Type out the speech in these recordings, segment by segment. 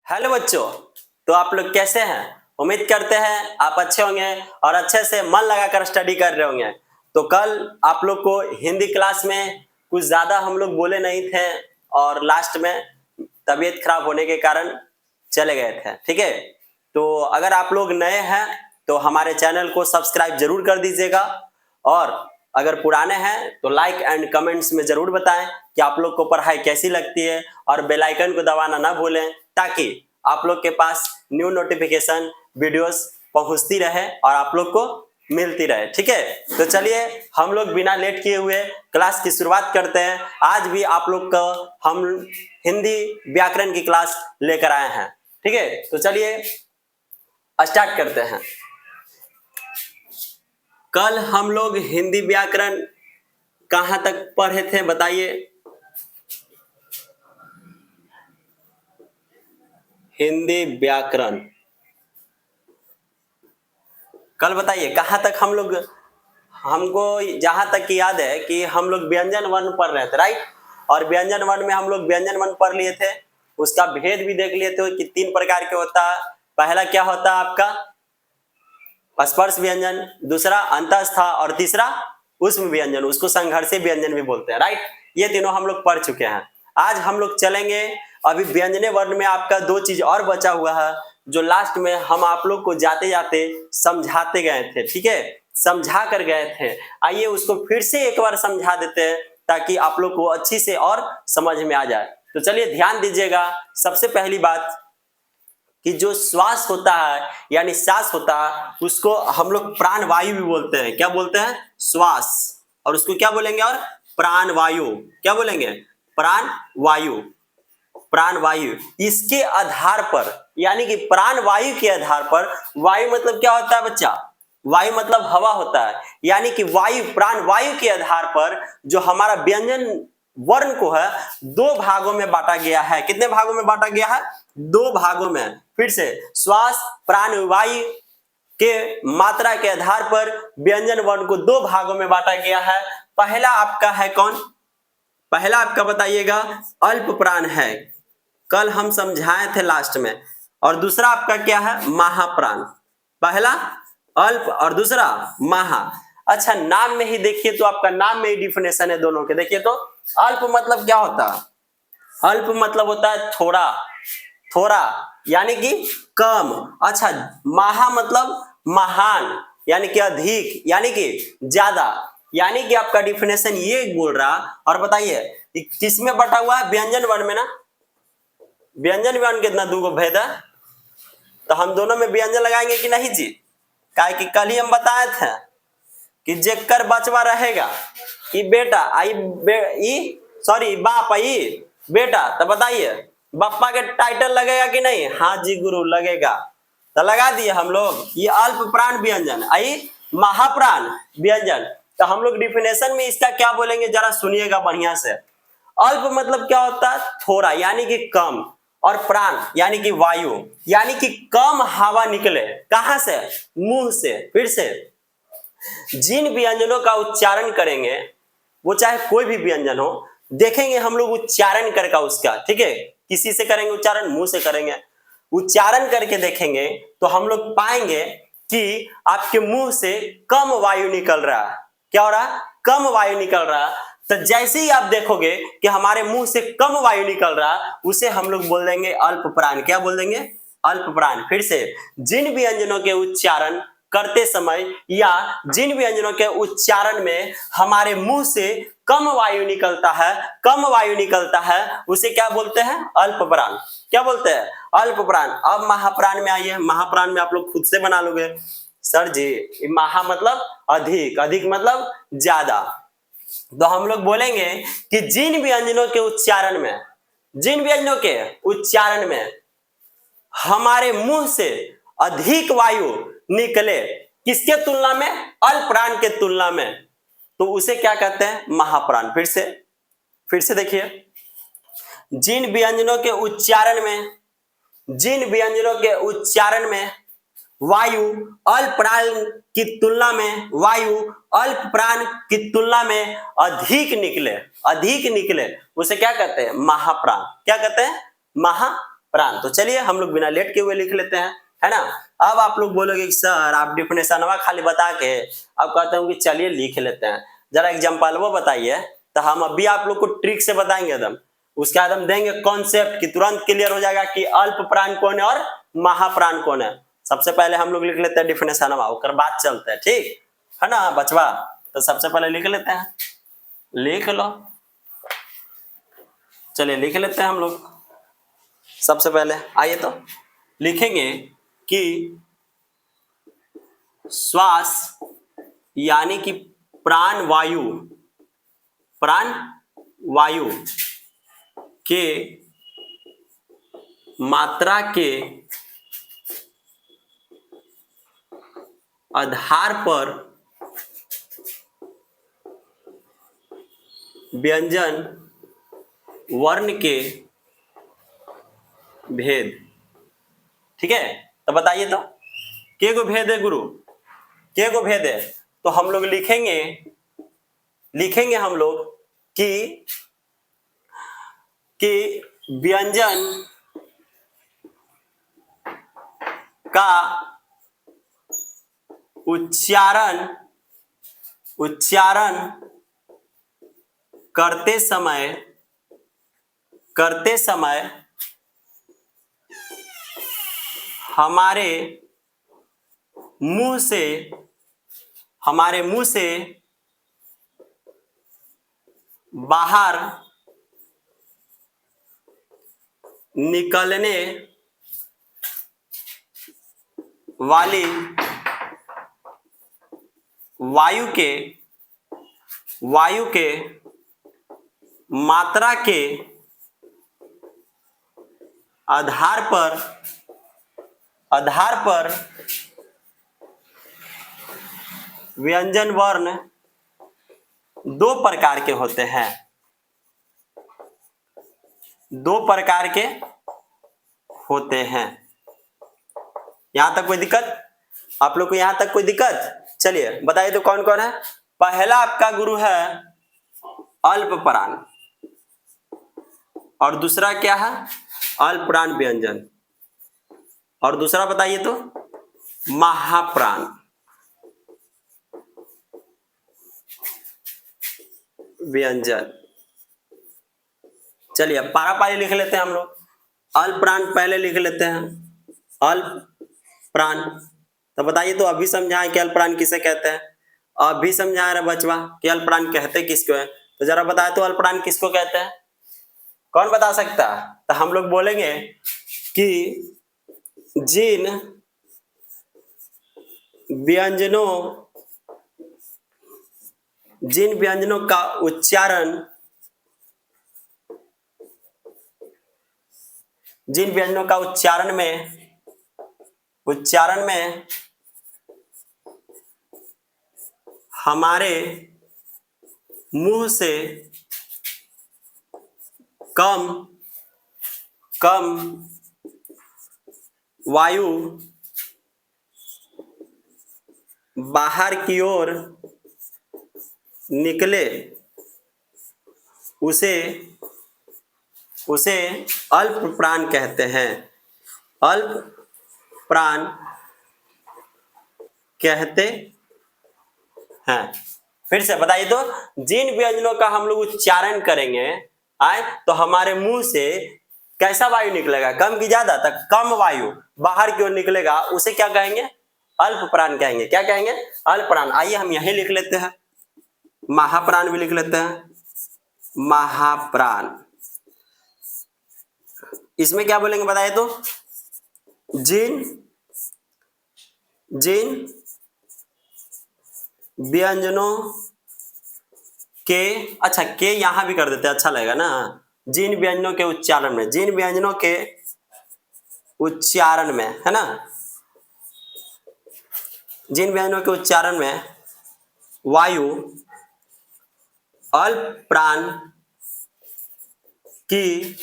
Hello बच्चों। तो आप लोग कैसे हैं? उम्मीद करते हैं आप अच्छे होंगे और अच्छे से मन लगाकर स्टडी कर रहे होंगे। तो कल आप लोग को हिंदी क्लास में कुछ ज़्यादा हम लोग बोले नहीं थे और लास्ट में तबीयत खराब होने के कारण चले गए थे। ठीक है, तो अगर आप लोग नए हैं तो हमारे चैनल को सब्सक्राइब जरूर कर दीजिएगा और अगर पुराने हैं तो लाइक एंड कमेंट्स में जरूर बताएं कि आप लोग को पढ़ाई कैसी लगती है और बेल आइकन को दबाना ना भूलें ताकि आप लोग के पास न्यू नोटिफिकेशन वीडियोस पहुंचती रहे और आप लोग को मिलती रहे। ठीक है, तो चलिए हम लोग बिना लेट किए हुए क्लास की शुरुआत करते हैं। आज भी आप लोग को हम हिंदी व्याकरण की क्लास लेकर आए हैं। ठीक है, तो चलिए स्टार्ट करते हैं। कल हम लोग हिंदी व्याकरण कहां तक पढ़े थे बताइए? हिंदी व्याकरण कल बताइए कहां तक हम लोग, हमको जहां तक याद है कि हम लोग व्यंजन वर्ण पढ़ रहे थे, राइट। और व्यंजन वर्ण में हम लोग व्यंजन वर्ण पढ़ लिए थे, उसका भेद भी देख लिए थे कि 3 प्रकार के होता है। पहला क्या होता है आपका स्पर्श व्यंजन, दूसरा अंतस्थ और तीसरा उष्म व्यंजन, उसको संघर्षी व्यंजन भी बोलते हैं, राइट। ये तीनों हम लोग पढ़ चुके हैं। आज हम लोग चलेंगे, अभी व्यंजने वर्ण में आपका 2 चीज और बचा हुआ है जो लास्ट में हम आप लोग को जाते जाते समझाते गए थे। ठीक है, समझा कर गए थे। आइए उसको फिर से एक बार समझा देते हैं ताकि आप लोग को अच्छी से और समझ में आ जाए। तो चलिए ध्यान दीजिएगा। सबसे पहली बात कि जो श्वास होता है यानी सांस होता है उसको हम लोग प्राण वायु भी बोलते हैं। क्या बोलते हैं? श्वास। और उसको क्या बोलेंगे? और प्राण वायु। क्या बोलेंगे? प्राण वायु। प्राण वायु। इसके आधार पर यानी कि प्राण वायु के आधार पर, वायु मतलब क्या होता है बच्चा? वायु मतलब हवा होता है। यानी कि वायु, प्राण वायु के आधार पर जो हमारा व्यंजन वर्ण को है 2 भागों में बांटा गया है। कितने भागों में बांटा गया है? 2 भागों में। फिर से श्वास प्राण वायु के मात्रा के आधार पर व्यंजन वर्ण को 2 भागों में बांटा गया है। पहला आपका है कौन? पहला आपका बताइएगा अल्प प्राण है, कल हम समझाए थे लास्ट में। और दूसरा आपका क्या है? महाप्राण। पहला अल्प और दूसरा महा। अच्छा, नाम में ही देखिए तो आपका नाम में ही डिफिनेशन है दोनों के। देखिए तो अल्प मतलब क्या होता है? अल्प मतलब होता है थोड़ा, थोड़ा यानी कि कम। अच्छा, महा मतलब महान यानी कि अधिक यानी कि ज्यादा। यानी कि आपका डिफिनेशन ये बोल रहा। और बताइए किसमें बटा हुआ है? व्यंजन वर्ण में ना। व्यंजन वर्ण कितना 2 गो भेद है, तो हम दोनों में व्यंजन लगाएंगे कि नहीं जी? काहे कि कल ही हम बताए थे कि जेकर बचवा रहेगा कि बेटा सॉरी बाप आई बेटा, तो बताइए बापा के टाइटल लगेगा कि नहीं? हाँ जी गुरु लगेगा, तो लगा दिए हम लोग। ये अल्प प्राण व्यंजन आई महाप्राण व्यंजन। तो हम लोग डिफिनेशन में इसका क्या बोलेंगे जरा सुनिएगा बढ़िया से। अल्प मतलब क्या होता है? थोड़ा यानी कि कम। और प्राण यानी कि वायु, यानी कि कम हवा निकले। कहां से? मुंह से। फिर से जिन व्यंजनों का उच्चारण करेंगे, वो चाहे कोई भी व्यंजन हो, देखेंगे हम लोग उच्चारण करके उसका। ठीक है, किसी से करेंगे उच्चारण? मुंह से करेंगे। उच्चारण करके देखेंगे तो हम लोग पाएंगे कि आपके मुंह से कम वायु निकल रहा है। क्या हो रहा है? कम वायु निकल रहा है। तो जैसे ही आप देखोगे कि हमारे मुंह से कम वायु निकल रहा है, उसे हम लोग बोल देंगे अल्प प्राण। क्या बोल देंगे? अल्प प्राण। फिर से जिन व्यंजनों के उच्चारण करते समय या जिन व्यंजनों के उच्चारण में हमारे मुंह से कम वायु निकलता है, कम वायु निकलता है, उसे क्या बोलते हैं? अल्प प्राण। क्या बोलते हैं? अल्प प्राण। अब महाप्राण में आइए। महाप्राण में आप लोग खुद से बना लोगे सर जी। महा मतलब अधिक, अधिक मतलब ज्यादा। तो हम लोग बोलेंगे कि जिन व्यंजनों के उच्चारण में, जिन व्यंजनों के उच्चारण में हमारे मुंह से अधिक वायु निकले, किसके तुलना में? अल्पप्राण के तुलना में, तो उसे क्या कहते हैं? महाप्राण। फिर से देखिए, जिन व्यंजनों के उच्चारण में, जिन व्यंजनों के उच्चारण में वायु अल्पप्राण की तुलना में, वायु अल्पप्राण की तुलना में अधिक निकले, अधिक निकले, उसे क्या कहते हैं? महाप्राण। क्या कहते हैं? महाप्राण। प्राण। तो चलिए हम लोग बिना लेट के हुए लिख लेते हैं, है ना। अब आप लोग बोलोगे कि सर आप डिफिनेशन खाली बता के अब कहते हो कि चलिए लिख लेते हैं, जरा एग्जाम्पल वो बताइए। तो हम अभी आप लोग को ट्रिक से बताएंगे एकदम, उसके बाद हम देंगे कॉन्सेप्ट कि तुरंत क्लियर हो जाएगा कि अल्प प्राण कौन है और महाप्राण कौन है। सबसे पहले हम लोग लिख लेते हैं डिफिनेशन, उसके बाद चलते हैं, ठीक है ना बचवा। तो सबसे पहले लिख लेते हैं, लिख लो, चलिए लिख लेते हैं हम लोग। सबसे पहले आइए तो लिखेंगे कि श्वास यानी कि प्राण वायु, प्राण वायु के मात्रा के आधार पर व्यंजन वर्ण के भेद। ठीक है, तो बताइए तो के को भेद है गुरु, के को भेद है। तो हम लोग लिखेंगे हम लोग कि व्यंजन का उच्चारण करते समय हमारे मुंह से बाहर निकलने वाली वायु के मात्रा के आधार पर व्यंजन वर्ण दो प्रकार के होते हैं, यहां तक कोई दिक्कत आप लोग को, यहां तक कोई दिक्कत। चलिए बताइए तो कौन कौन है। पहला आपका गुरु है अल्प प्राण, और दूसरा क्या है अल्प प्राण व्यंजन, और दूसरा बताइए तो महाप्राण व्यंजन। चलिए पारा-पारी लिख लेते हैं हम लोग। अल्प प्राण पहले लिख लेते हैं, अल्प प्राण। तो बताइए तो अभी समझाएं कि अल्प प्राण किसे कहते हैं। अभी समझा रहे बचवा कि अल्प प्राण कहते किसको है। तो जरा बताए तो अल्प प्राण किसको कहते हैं, कौन बता सकता है। तो हम लोग बोलेंगे कि जिन व्यंजनों का उच्चारण में हमारे मुंह से कम वायु बाहर की ओर निकले उसे अल्प प्राण कहते हैं, अल्प प्राण कहते हैं। फिर से बताइए तो जिन व्यंजनों का हम लोग उच्चारण करेंगे तो हमारे मुंह से कैसा वायु निकलेगा, कम की ज्यादा, तक कम वायु बाहर की ओर निकलेगा उसे क्या कहेंगे, अल्प प्राण कहेंगे। क्या कहेंगे, अल्प प्राण। आइए हम यही लिख लेते हैं, महाप्राण भी लिख लेते हैं, महाप्राण। इसमें क्या बोलेंगे बताइए तो जिन व्यंजनों के, अच्छा के यहां भी कर देते हैं, अच्छा लगेगा ना। जिन व्यंजनों के उच्चारण में, जिन व्यंजनों के उच्चारण में, है ना, जिन व्यंजनों के उच्चारण में वायु अल्प प्राण की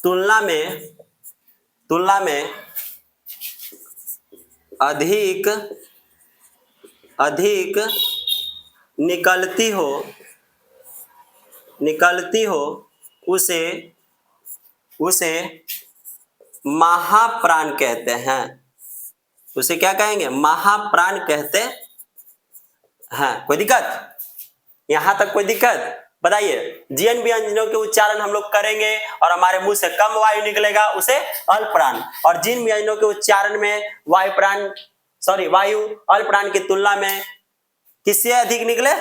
तुलना में अधिक निकलती हो उसे उसे महाप्राण कहते हैं। उसे क्या कहेंगे? महाप्राण कहते हैं। कोई दिक्कत? यहां तक कोई दिक्कत? बताइए। जीएन व्यंजनों के उच्चारण हम लोग करेंगे और हमारे मुंह से कम वायु निकलेगा, उसे अल्पप्राण। और जिन व्यंजनों के उच्चारण में वायु अल्पप्राण की तुलना में किससे अधिक निकले,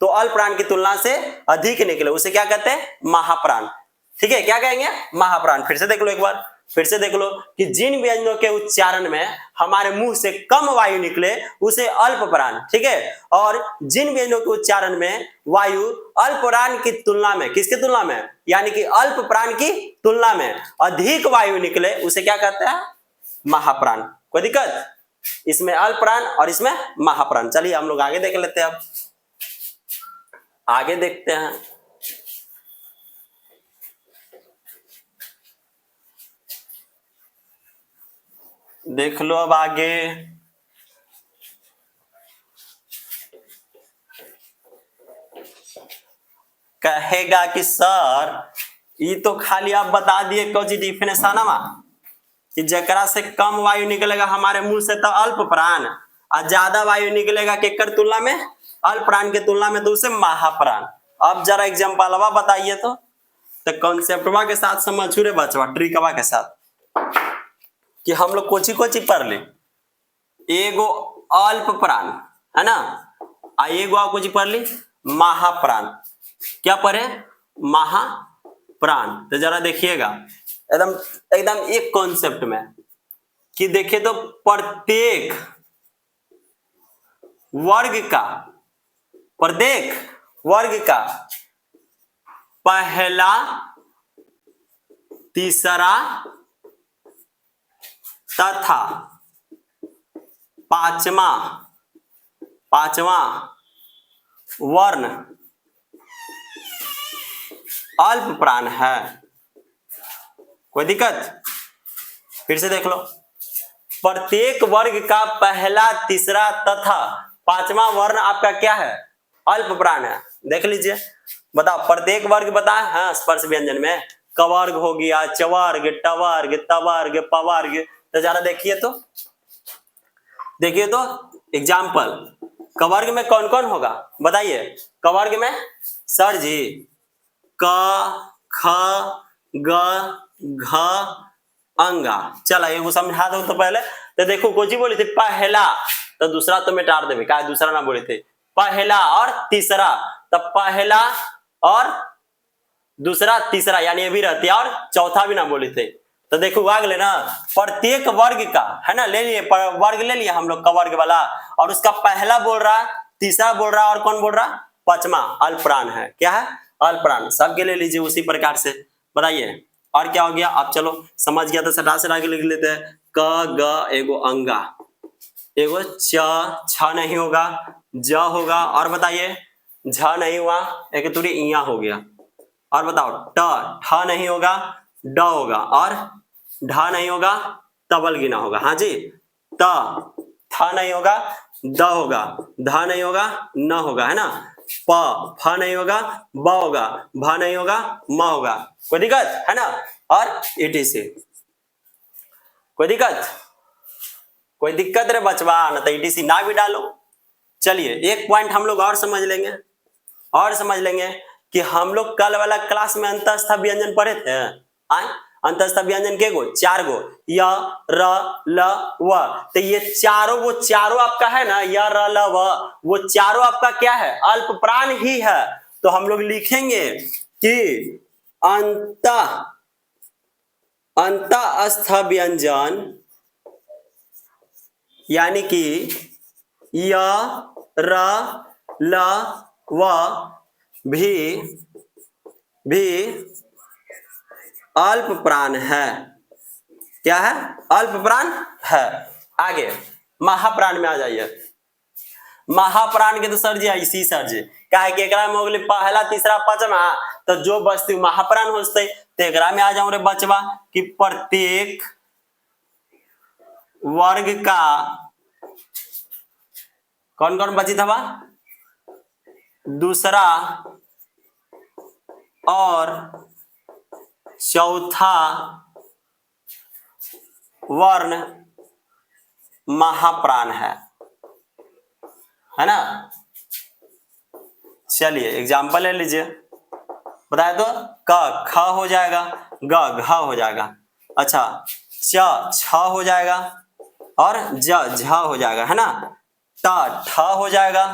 तो अल्पप्राण की तुलना से अधिक निकले, उसे क्या कहते हैं? महाप्राण। ठीक है, क्या कहेंगे? महाप्राण। फिर से देख लो एक बार, फिर से देख लो कि जिन व्यंजनों के उच्चारण में हमारे मुंह से कम वायु निकले उसे अल्पप्राण। ठीक है, और जिन व्यंजनों के उच्चारण में वायु अल्पप्राण की तुलना में, किसकी तुलना में? यानी कि अल्पप्राण की तुलना में अधिक वायु निकले, उसे क्या कहते हैं? महाप्राण। कोई दिक्कत? इसमें अल्पप्राण और इसमें महाप्राण। चलिए हम लोग आगे देख लेते हैं। अब आगे देखते हैं। देख लो अब आगे। कहेगा कि सर ये तो खाली आप बता दिए कौन सी डिफिनेशन कि जकरा से कम वायु निकलेगा हमारे मुंह से तो अल्पप्राण, और ज्यादा वायु निकलेगा केकर तुलना में? अल्पप्राण के तुलना में, तो उसे महाप्राण। अब जरा एग्जाम्पलवा बताइए तो कॉन्सेप्टवा के साथ समझू रे बचवा, ट्रिकवा के साथ, कि हम लोग कोची कोची पढ़ ले। एगो अल्पप्राण है ना, आ एगो आप कोची पढ़ ली? महाप्राण। क्या पढ़े? महाप्राण। तो जरा देखिएगा एकदम एकदम एक कॉन्सेप्ट में कि देखिए तो प्रत्येक वर्ग का पहला, तीसरा तथा पांचवा वर्ण अल्पप्राण है। कोई दिक्कत? फिर से देख लो। प्रत्येक वर्ग का पहला, तीसरा तथा पांचवा वर्ण आपका क्या है? अल्पप्राण है। देख लीजिए, बताओ प्रत्येक वर्ग बताए। हाँ, स्पर्श व्यंजन में कवर्ग हो गया, चवर्ग, टवर्ग, तवर्ग, पवर्ग। तो जरा देखिए तो एग्जाम्पल, कवर्ग में कौन कौन होगा बताइए? कवर्ग में सर जी क, ख, ग, घ, अंगा। चला एगो समझा दो तो पहले। तो देखो कोची बोली थी? पहला, तो दूसरा तो मिटार देवे, क्या दूसरा ना बोले थे? पहला और तीसरा, तब पहला और दूसरा तीसरा यानी ये भी रहती है, और चौथा भी ना बोले थे। तो देखो आगे ना, प्रत्येक वर्ग का है ना, ले लिए वर्ग, ले लिया हम लोग का वर्ग वाला, और उसका पहला बोल रहा, तीसरा बोल रहा, और कौन बोल रहा? पांचवा अल्पप्राण है। क्या है? अल्पप्राण। सबके ले लीजिए उसी प्रकार से। बताइए और क्या हो गया? आप चलो समझ गया तो सटा से आगे लिख लेते हैं। क, ग एगो अंगा, एगो छ नहीं होगा, ज होगा, और बताइए झ नहीं हुआ, एक तुरी इया हो गया, और बताओ ठ नहीं होगा, ड होगा, और ढ नहीं होगा, तबल गिना होगा। हाँ जी, थ नहीं होगा, द होगा, ध नहीं होगा, न होगा, है ना, फ नहीं होगा, ब होगा, भ नहीं होगा, म होगा। कोई दिक्कत है ना? और etc। कोई दिक्कत रे बचवा, न तो etc ना भी डालो। चलिए एक पॉइंट हम लोग और समझ लेंगे कि हम लोग कल वाला क्लास में अंतस्थ व्यंजन पढ़े थे। अंतस्थ व्यंजन के गो? 4 गो, य, र, ल, व। तो ये चारों आपका है ना, य, र, ल, व, वो चारों आपका क्या है? अल्पप्राण ही है। तो हम लोग लिखेंगे कि अंतस्थ व्यंजन यानी कि य, र, ल, व भी अल्पप्राण है। क्या है? अल्पप्राण है। आगे महाप्राण में आ जाइए। महाप्राण के तो सर जी ऐसी सर जी काहे के एकरा में हो गई पहला, तीसरा, पांचवा, तो जो बचती महाप्राण होते। तो एकरा में आ जाऊं रे बचवा कि प्रत्येक वर्ग का कौन कौन बची था? दूसरा और चौथा वर्ण महाप्राण है ना। चलिए एग्जाम्पल ले लीजिए, बताए तो क ख हो जाएगा, ग घ हो जाएगा, अच्छा च छ हो जाएगा और ज झ हो जाएगा है ना, ट ठ हो जाएगा,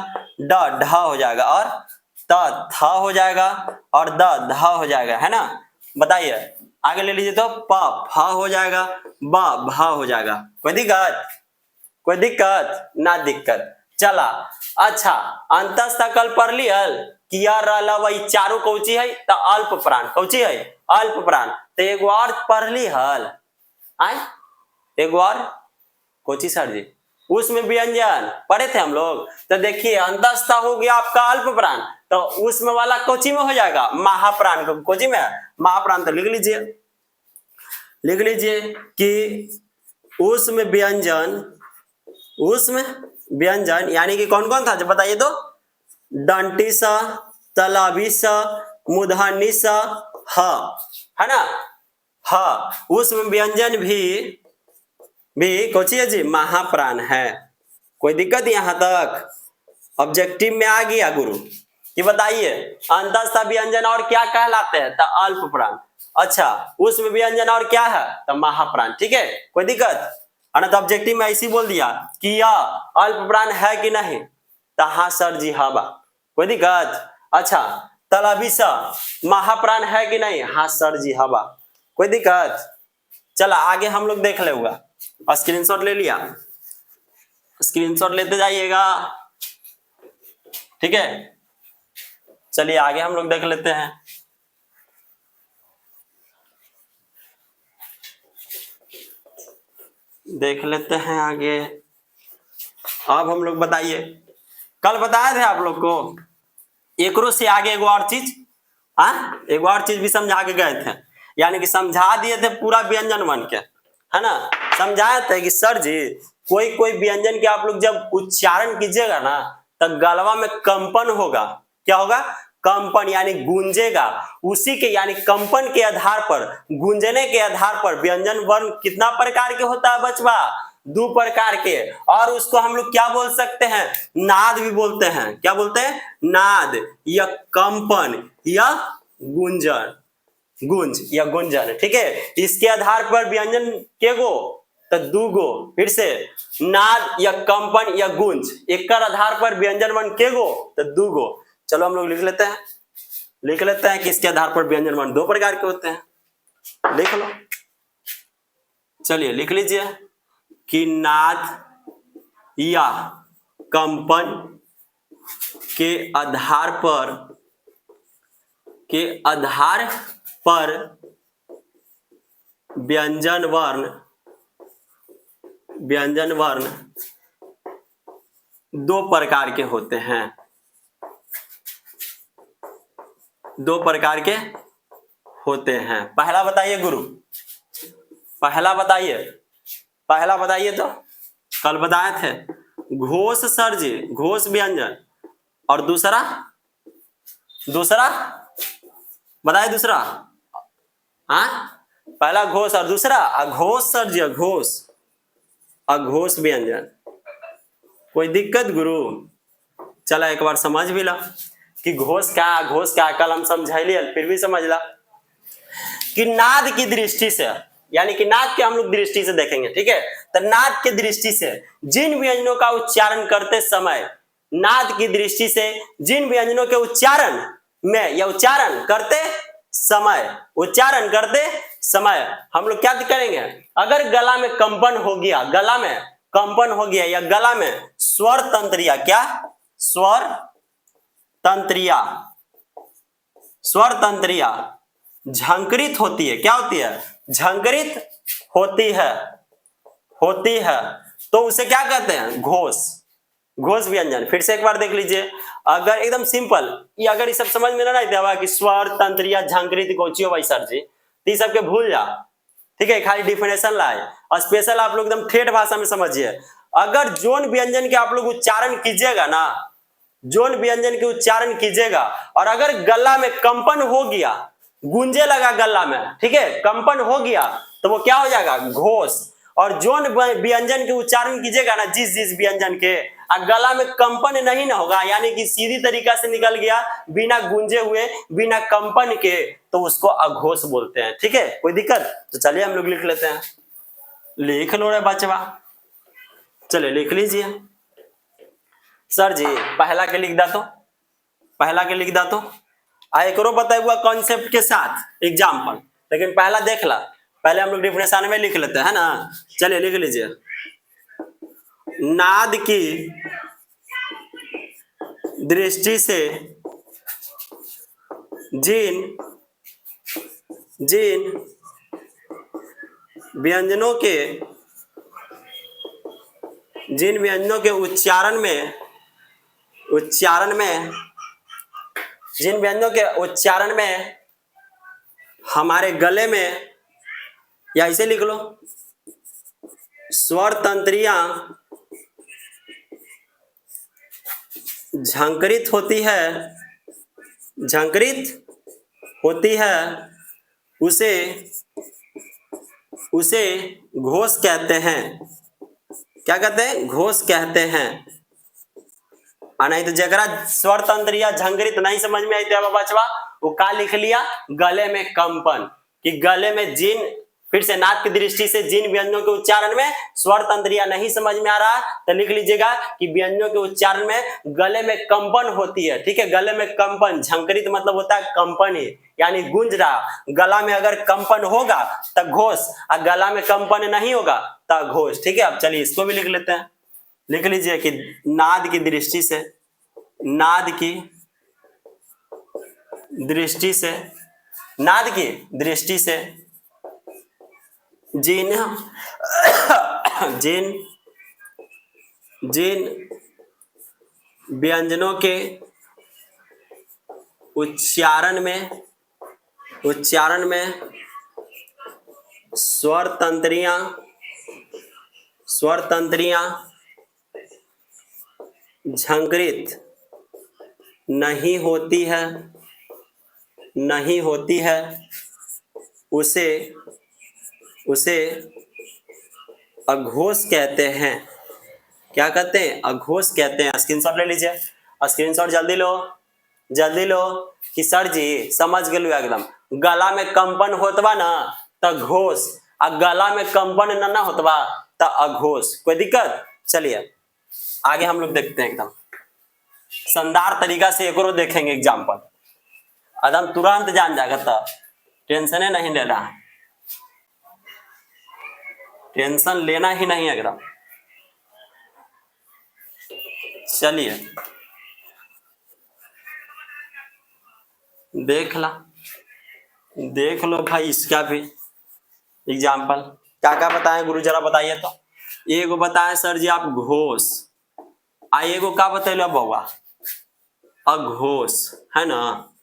ड ढ हो जाएगा और त थ हो जाएगा और द ध हो जाएगा है ना। बताइए आगे ले लीजिए तो प फ हो जाएगा, ब भ हो जाएगा। कोई दिक्कत? कोई दिक्कत ना दिक्कत। चला अच्छा अंतस्थ कल पढ़ लियल किया रहला वही चारों कौची है तो अल्प प्राण, कौची है अल्प प्राण। तो एगो और पढ़ ली हल आए, एगो और कोची सर जी उसमें व्यंजन पढ़े थे हम लोग। तो देखिए अंतस्थ हो गया आपका अल्प प्राण, तो उसमें वाला कोची में हो जाएगा महाप्राण, कोची में महाप्राण। तो लिख लीजिए, लिख लीजिए कि उसमें व्यंजन, उसमें व्यंजन यानी कि कौन कौन था जब बताइए तो दंटी सा, तलाबी सा, मूर्धनी सा, ह है ना, ह उसमें व्यंजन भी कोची है जी महाप्राण है। कोई दिक्कत यहां तक? ऑब्जेक्टिव में आ गया गुरु कि बताइए अंतस्थ व्यंजन और क्या कहलाते हैं तो अल्प प्राण, अच्छा उसमें व्यंजन और क्या है तो महाप्राण। ठीक है कोई दिक्कत? अनंत ऑब्जेक्टिव में ऐसी बोल दिया कि यह अल्प प्राण है कि नहीं तो हाँ सर जी हाँ बा। कोई दिक्कत? अच्छा तलाबिसा महाप्राण है कि नहीं, हाँ सर जी हाँ बा। कोई दिक्कत? चला आगे हम लोग देख लेगा, स्क्रीनशॉट ले लिया, स्क्रीनशॉट लेते जाइएगा। ठीक है चलिए आगे हम लोग देख लेते हैं। देख लेते हैं आगे। अब हम लोग बताइए, कल बताए थे आप लोग को एकरो से आगे एगो और चीज, एगो और चीज भी समझा के गए थे, यानी कि समझा दिए थे पूरा व्यंजन बन के है ना। समझाए थे कि सर जी कोई कोई व्यंजन के आप लोग जब उच्चारण कीजिएगा ना तो गलवा में कंपन होगा, क्या होगा कंपन यानी गूंजेगा, उसी के यानी कंपन के आधार पर, गूंजने के आधार पर व्यंजन वर्ण कितना प्रकार के होता है बचवा, 2 प्रकार के। और उसको हम लोग क्या बोल सकते हैं नाद भी बोलते हैं, क्या बोलते हैं नाद या कंपन या गुंजन, गुंज या गुंजन। ठीक है इसके आधार पर व्यंजन के गो तो 2 गो, फिर से नाद या कंपन या गुंज, एक आधार पर व्यंजन वर्ण के गो तो 2 गो। चलो हम लोग लिख लेते हैं, लिख लेते हैं कि इसके आधार पर व्यंजन वर्ण 2 प्रकार के होते हैं, लिख लो। चलिए लिख लीजिए कि नाद या कंपन के आधार पर व्यंजन वर्ण 2 प्रकार के होते हैं, 2 प्रकार के होते हैं। पहला बताइए गुरु, पहला बताइए तो कल बताए थे घोष सर जी, घोष व्यंजन, और दूसरा बताइए दूसरा, पहला घोष और दूसरा अघोष सर जी, अघोष व्यंजन। कोई दिक्कत गुरु? चला एक बार समझ भी ला कि घोष क्या कल हम समझा लिया, फिर भी समझ ला कि नाद की दृष्टि से, यानी कि नाद के हम लोग दृष्टि से देखेंगे। ठीक है तो नाद की दृष्टि से जिन व्यंजनों का उच्चारण करते समय, नाद की दृष्टि से जिन व्यंजनों के उच्चारण में या उच्चारण करते समय हम लोग क्या करेंगे, अगर गला में कंपन हो गया, या गला में स्वर तंत्रिया, क्या स्वर तंत्रिया झंकृत होती है, क्या होती है झंकृत होती है तो उसे क्या कहते हैं घोष व्यंजन। फिर से एक बार देख लीजिए, अगर एकदम सिंपल ये अगर ये सब समझ में ना आया कि स्वर तंत्रिया झंकृत कोचियो भाई सर जी, तो ये सबके भूल जा। ठीक है खाली डिफिनेशन लाए, और स्पेशल आप लोग एकदम ठेठ भाषा में समझिए। अगर जोन व्यंजन के आप लोग उच्चारण कीजिएगा ना, जोन व्यंजन के उच्चारण कीजिएगा और अगर गला में कंपन हो गया गूंजे लगा गला में, ठीक है, कंपन हो गया तो वो क्या हो जाएगा, घोष। और जो व्यंजन के उच्चारण कीजिएगा ना जिस जिस व्यंजन के, गला में कंपन नहीं ना होगा, यानी कि सीधी तरीका से निकल गया बिना गूंजे हुए, बिना कंपन के, तो उसको अघोष बोलते हैं। ठीक है, कोई दिक्कत? तो चलिए हम लोग लिख लेते हैं। लिख लो रे बचवा, चलिए लिख लीजिए। सर जी पहला के लिख दा तो, पहला के लिख दा तो एक बताया हुआ कॉन्सेप्ट के साथ एग्जाम्पल, लेकिन पहला देख ला, पहले हम लोग डिफिनेशन में लिख लेते हैं ना। चलिए लिख लीजिए। नाद की दृष्टि से जिन जिन व्यंजनों के जिन व्यंजनों के उच्चारण में हमारे गले में, या इसे लिख लो, स्वर तंत्रियां झंकृत होती है, उसे घोष कहते हैं। क्या कहते हैं? घोष कहते हैं। नहीं तो जगरा स्वर तंत्रिया झंकृत नहीं समझ में आई तो बचवा वो का लिख लिया, गले में कंपन, कि गले में जिन, फिर से नाद की दृष्टि से जिन व्यंजनों के उच्चारण में स्वर तंत्रिया नहीं समझ में आ रहा तो लिख लीजिएगा कि व्यंजनों के उच्चारण में गले में कंपन होती है। ठीक है, गले में कंपन, झंकृत मतलब होता है कंपन ही, यानी गूंज रहा। गला में अगर कंपन होगा तब घोष, और गला में कंपन नहीं होगा तब घोष। ठीक है, अब चलिए इसको भी लिख लेते हैं। लिख लीजिए कि नाद की दृष्टि से जिन व्यंजनों के उच्चारण में स्वर तंत्रियां झंकृत नहीं होती है, उसे अघोष कहते हैं। क्या कहते हैं? अघोष कहते हैं। स्क्रीनशॉट ले लीजिए, स्क्रीनशॉट जल्दी लो कि सर जी समझ गए एकदम। गला में कंपन होतबा ना तो घोष, और गला में कंपन न होतबा तो अघोष। कोई दिक्कत? चलिए आगे हम लोग देखते हैं, एकदम शानदार तरीका से एक और देखेंगे एग्जाम्पल, एकदम तुरंत जान जाएगा, तो टेंशन नहीं लेना है, टेंशन लेना ही नहीं एकदम। चलिए देख लो भाई इसका भी एग्जाम्पल। क्या क्या बताएं गुरु जरा बताइए तो। एगो बताएं सर जी आप घोष, एगो का बतैलो बउआ अघोष, है ना।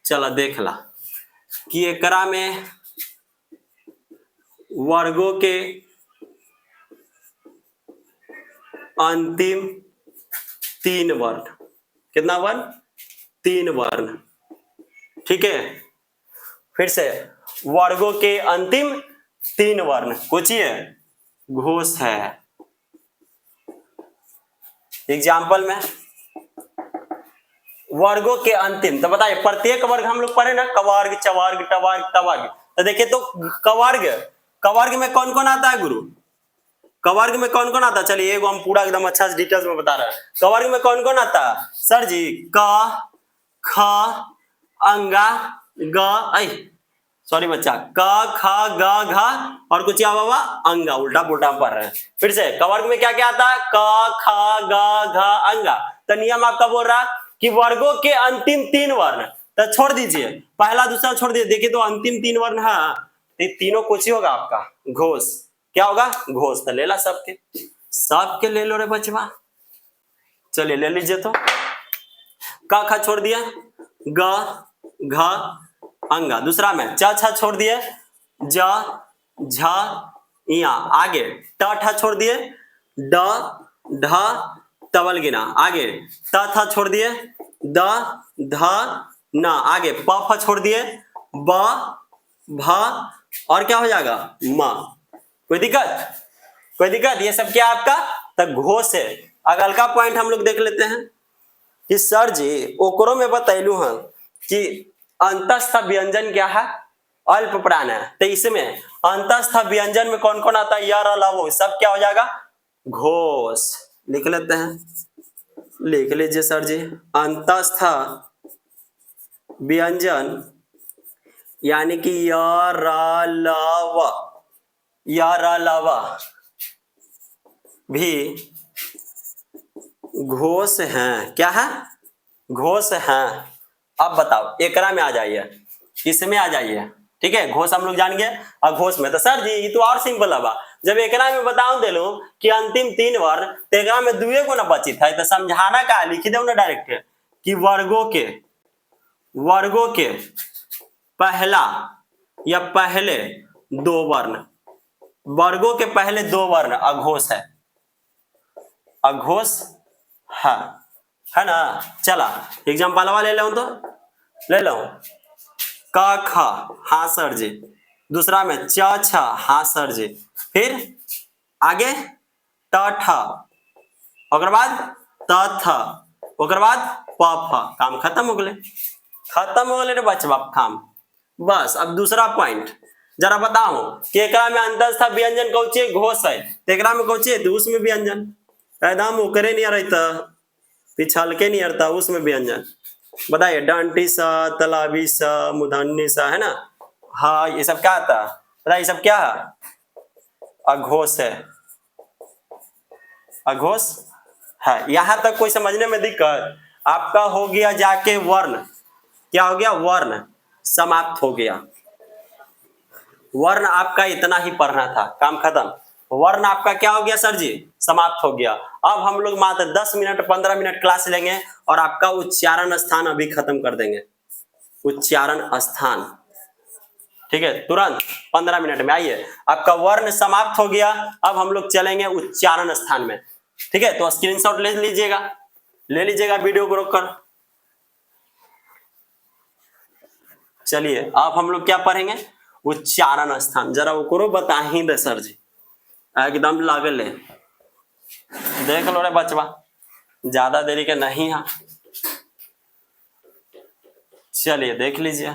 चला देख ला कि एकरा में वर्गों के अंतिम 3 वर्ण, कितना वर्ण? 3 वर्ण। ठीक है, फिर से वर्गों के अंतिम 3 वर्ण कुछ ही घोष है। एग्जाम्पल में वर्गों के अंतिम, तो बताइए प्रत्येक वर्ग हम लोग पढ़े ना, कवर्ग, चवर्ग, टवर्ग, तवर्ग। तो देखिए तो कवर्ग में कौन कौन आता है गुरु? कवर्ग में कौन कौन आता है? चलिए एगो हम पूरा एकदम अच्छा से डिटेल्स में बता रहे हैं। कवर्ग में कौन कौन आता है सर जी? क, ख, अंगा, ग, सॉरी बच्चा, क, ख, ग, घ और कुछ क्या बाबा अंगा, उल्टा पुल्टा पढ़ रहे हैं। फिर से कवर्ग में क्या क्या आता है? क, ख, ग, घ, अंगा। तो नियम आपका बोल रहा कि वर्गों के अंतिम 3 वर्ण, तो छोड़ दीजिए पहला दूसरा छोड़ दीजिए। देखिए तो अंतिम 3 वर्ण है, तो तीनों कुछ ही होगा आपका घोष। क्या होगा? घोष। तो ले ला सबके ले लो रे बचवा। चलिए ले लीजिए तो। क ख छोड़ दिया, ग घ अंगा। दूसरा में च छ छोड़ दिए, ज झ इया। आगे ट ठ छोड़ दिए, ड ढ तवल गिना। आगे त थ छोड़ दिए, द ध न। आगे प फ छोड़ दिए, ब, भ और क्या हो जाएगा म। कोई दिक्कत? कोई दिक्कत? ये सब क्या आपका तक घोष है। अगल का पॉइंट हम लोग देख लेते हैं कि सर जी ओकरो में बतैलू हैं कि अंतस्थ व्यंजन क्या है, अल्प प्राण है। तो इसमें अंतस्थ व्यंजन में कौन कौन आता है, य र ल वो सब क्या हो जाएगा घोष। लिख लेते हैं, लिख लीजिए सर जी। अंतस्थ व्यंजन यानी कि य र ल व, य र ल व भी घोष हैं। क्या है? घोष हैं। अब बताओ एकरा में आ जाइए, इसमें आ जाइए। ठीक है, घोष हम लोग जान गए। अब घोष में तो सर जी ये तो और सिंपल है। जब एकरा में बताऊं दे लो कि अंतिम 3 वर्ण, तो एकरा में दुए को ना बचित है तो समझाना का लिख दो ना डायरेक्ट कि वर्गों के पहला या पहले 2 वर्ण, वर्गों के पहले 2 वर्ण अघोष है। अघोष है ना। चला एग्जाम्पल ले लो तो ले लो। क ख हाँ सर जी, दूसरा में च छ हाँ सर जी, फिर आगे ट ठ, ओकर बाद त थ, ओकर बाद प फ। काम खत्म हो गए, खत्म हो गए रे बचवा काम। बस अब दूसरा पॉइंट जरा बताओ कि एकरा में अंतस्थ व्यंजन कौचे घोष है, एकरा में कौचे तो उसमें व्यंजन एकदम ओकरे नहीं रहता, पिछल के नहीं रहता उसमें व्यंजन। बताइए डंटी सा, तलाबी सा, मूर्धन्य सा, है ना। हाँ ये सब क्या आता है बताइए, ये सब क्या है अघोष है। अघोष है। यहां तक कोई समझने में दिक्कत? आपका हो गया जाके वर्ण, क्या हो गया वर्ण समाप्त हो गया। वर्ण आपका इतना ही पढ़ना था, काम खत्म। वर्ण आपका क्या हो गया सर जी समाप्त हो गया। अब हम लोग मात्र 10 मिनट 15 मिनट क्लास लेंगे और आपका उच्चारण स्थान अभी खत्म कर देंगे। उच्चारण स्थान, ठीक है, तुरंत 15 मिनट में। आइए आपका वर्ण समाप्त हो गया, अब हम लोग चलेंगे उच्चारण स्थान में। ठीक है, तो स्क्रीनशॉट ले लीजिएगा वीडियो को रोककर। चलिए अब हम लोग क्या पढ़ेंगे उच्चारण स्थान। जरा वो बता ही दे सर जी, एकदम लागल है। देख लो रे बचवा, ज्यादा देरी के नहीं है। चलिए देख लीजिए,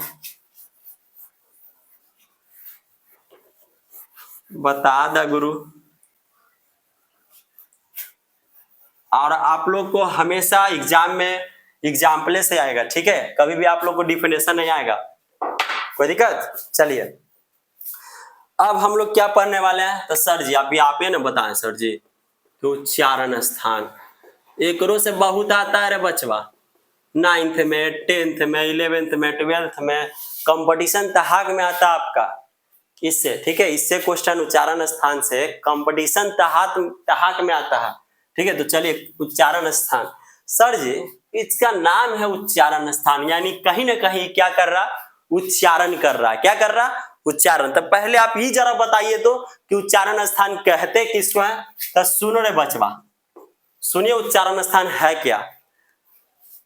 बता दा गुरु। और आप लोग को हमेशा एग्जाम में एग्जाम्पल से आएगा, ठीक है, कभी भी आप लोग को डिफिनेशन नहीं आएगा। कोई दिक्कत? चलिए अब हम लोग क्या पढ़ने वाले हैं, तो सर जी अभी आप ही ना बताएं सर जी कि उच्चारण स्थान एकरो से बहुत आता है रे बचवा। 9th में 10th में 11th में 12th में कंपटीशन तहाक में आता आपका इससे। ठीक है, इससे क्वेश्चन उच्चारण स्थान से कंपटीशन तहाक में आता है। ठीक है, तो चलिए उच्चारण स्थान। सर जी इसका नाम है उच्चारण स्थान, यानी कहीं ना कहीं क्या कर रहा उच्चारण कर रहा। क्या कर रहा उच्चारण। तो पहले आप ही जरा बताइए तो कि उच्चारण स्थान कहते किसको है। तो सुनो रे बचवा, सुनिए उच्चारण स्थान है क्या।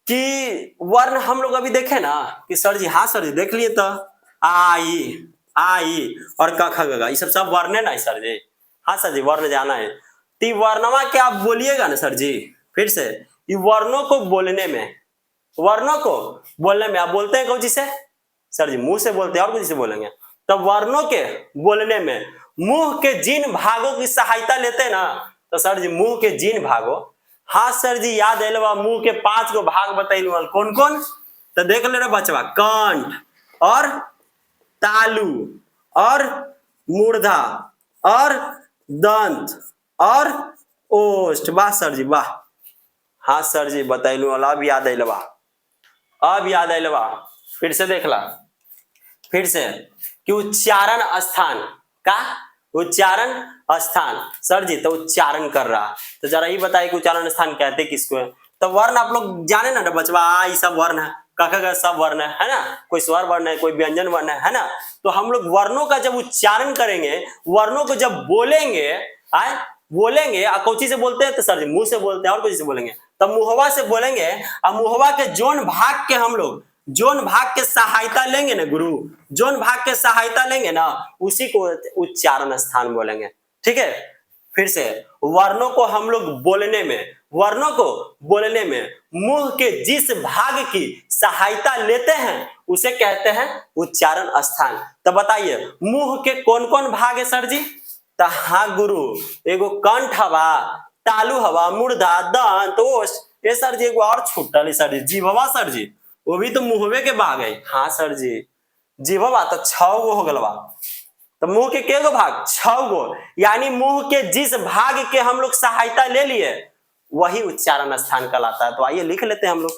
कि वर्ण हम लोग अभी देखे ना कि सर जी, हाँ सर जी देख लिए तो आई और क ख ग घ, ये सब वर्ण है ना सर जी। हाँ सर जी वर्ण जाना है। तो वर्णवा क्या आप बोलिएगा ना सर जी फिर से। ये वर्णों को बोलने में आप बोलते हैं कौन से सर जी, मुंह से बोलते हैं और कुछ से बोलेंगे। तो वर्णों के बोलने में मुंह के जिन भागों की सहायता लेते हैं ना, तो सर जी मुंह के जिन भागों। हाँ सर जी याद है मुंह के 5 गो भाग बताइल कौन कौन। तो देख ले बचवा, कंठ और तालु और मूर्धा और दंत और ओष्ठ। वाह सर जी वाह। हाँ सर जी बताइलू, अब याद आइलवा। फिर से देख ला, फिर से कि उच्चारण स्थान का उच्चारण स्थान। सर जी तो उच्चारण कर रहा, तो जरा ये बताइए कि उच्चारण स्थान कहते किसको है। तो वर्ण आप लोग जाने ना बचवा, ये सब वर्ण है, क सब वर्ण है ना, कोई स्वर वर्ण है, कोई व्यंजन वर्ण है ना। तो हम लोग वर्णों का जब उच्चारण करेंगे, वर्णों को जब बोलेंगे कौची से बोलते हैं तो सर जी मुंह से बोलते हैं और कुछ से बोलेंगे। तब मुहवा से बोलेंगे और मुहवा के जोन भाग के हम लोग जोन भाग के सहायता लेंगे ना गुरु, जोन भाग के सहायता लेंगे ना उसी को उच्चारण स्थान बोलेंगे। ठीक है, फिर से वर्णों को हम लोग बोलने में, वर्णों को बोलने में मुंह के जिस भाग की सहायता लेते हैं उसे कहते हैं उच्चारण स्थान। तो बताइए मुंह के कौन कौन भाग है सर जी? तो हाँ गुरु, एगो कंठ हवा, तालु हवा, मुर्दा, दंत, ओष्ठ, ये सर जी एगो और छूटल है सर जी, जीभवा सर जी, वो भी तो मुंहवे के भाग है। हाँ सर जी, जीभवा तो 6 गो हो गल बा। तो मुंह के गो भाग? 6 गो, यानी मुंह के जिस भाग के हम लोग सहायता ले लिए वही उच्चारण स्थान कहलाता है। तो आइए लिख लेते हैं, हम लोग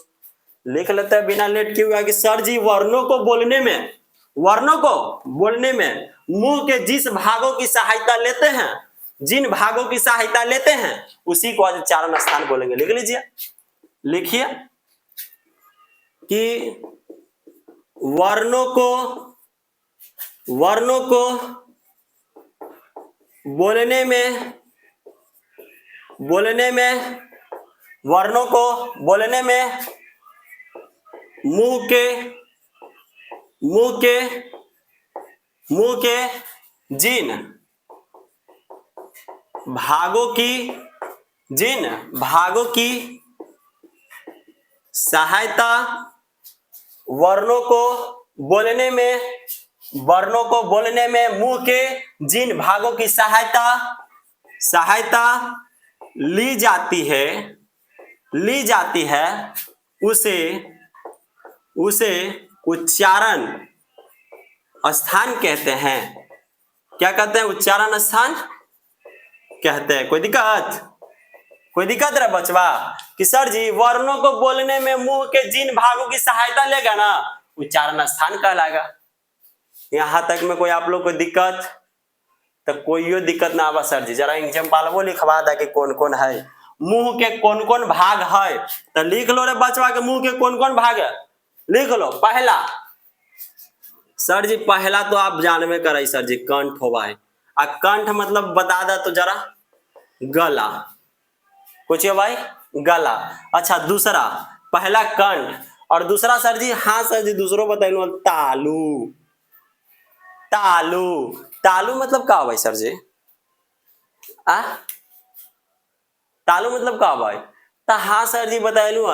लिख लेते हैं बिना लेट किए हुए कि सर जी वर्णों को बोलने में, वर्णों को बोलने में मुंह के जिस भागों की सहायता लेते हैं, जिन भागों की सहायता लेते हैं उसी को उच्चारण स्थान बोलेंगे। लिख लीजिए, लिखिए कि वर्णों को बोलने में वर्णों को बोलने में मुंह के जिन भागों की सहायता वर्णों को बोलने में मुंह के जिन भागों की सहायता ली जाती है उसे उच्चारण स्थान कहते हैं। क्या कहते हैं? उच्चारण स्थान कहते हैं। कोई दिक्कत रहा बचवा कि सर जी वर्णों को बोलने में मुंह के जिन भागों की सहायता लेगा ना उच्चारण स्थान कहलाएगा। यहां तक में कोई आप लोग को दिक्कत? तो कोई दिक्कत ना आवा सर जी, जरा एग्जाम्पल वो लिखवा दे कि कौन कौन है, मुंह के कौन कौन भाग है। तो लिख लो रे बचवा के मुंह के कौन कौन भाग है, लिख लो। पहला सर जी, पहला तो आप जानबे करे सर जी, कंठ होवा है। आ कंठ मतलब बता दा तो जरा, गला, कुछ भाई गला। अच्छा दूसरा, पहला कंठ और दूसरा सर जी, हाँ सर जी दूसरों बताइए, तालु मतलब का भाई सर जी? तालु मतलब का भाई? तो हाँ सर जी बताइलू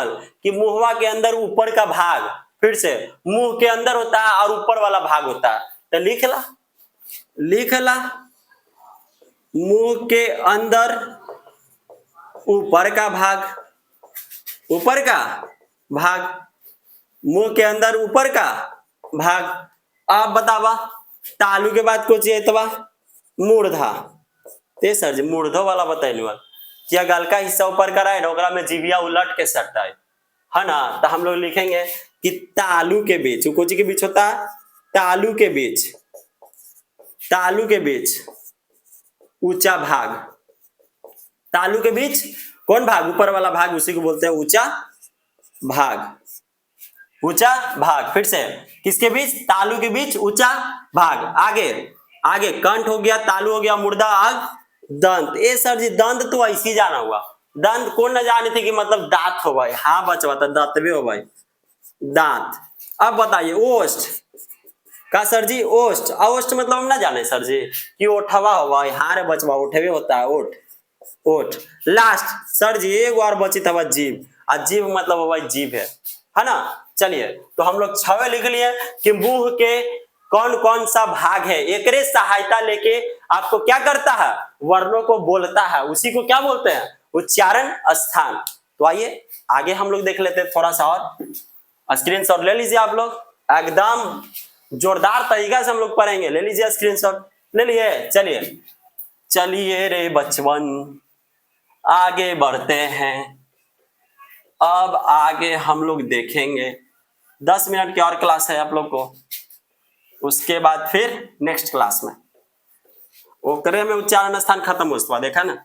कि मुहवा के अंदर ऊपर का भाग, फिर से मुंह के अंदर होता है और ऊपर वाला भाग होता है। तो लिख ला मुंह के अंदर ऊपर का भाग, मुंह के अंदर ऊपर का भाग। आप बतावा तालु के बाद कुछ तबा मूर्धा। ते सर जी मूर्धो वाला बताइलू क्या गल का हिस्सा ऊपर का है ना में जीविया उलट के सटता है ना। तो हम लोग लिखेंगे कि तालु के बीच, कुछ के बीच होता है, तालु के बीच ऊंचा भाग, तालु के बीच कौन भाग? ऊपर वाला भाग, उसी को बोलते हैं ऊंचा भाग। फिर से किसके बीच? तालु के बीच ऊंचा भाग। आगे कंठ हो गया, तालु हो गया, मुर्दा, आग, दंत। ए सर जी दंत तो ऐसी जाना हुआ, दंत कौन न जाने थे कि मतलब दांत हो भाई। हाँ बचवा था दांत भी हो भाई, दांत। अब बताइए ओष्ठ का सर जी? ओष्ठ मतलब हम ना जाने सर जी कि ओठवा हो भाई। हाँ रे बचवा ओठवे होता है, ओठ। लास्ट सर जी एक बार बची था जीभ, और जीभ मतलब भाई जीभ है ना। चलिए तो हम लोग 6 लिख लिए कि मुंह के कौन कौन सा भाग है, एकरे सहायता लेके आपको क्या करता है? वर्णों को बोलता है, उसी को क्या बोलते हैं? उच्चारण स्थान। तो आइए आगे हम लोग देख लेते हैं थोड़ा सा और। स्क्रीनशॉट ले लीजिए आप लोग, एकदम जोरदार तरीका से हम लोग पढ़ेंगे। ले लीजिए स्क्रीनशॉट, ले लिए। चलिए रे बचवन आगे बढ़ते हैं। अब आगे हम लोग देखेंगे 10 मिनट की और क्लास है आप लोग को, उसके बाद फिर नेक्स्ट क्लास में ओकरे में उच्चारण स्थान खत्म हो। देखा ना,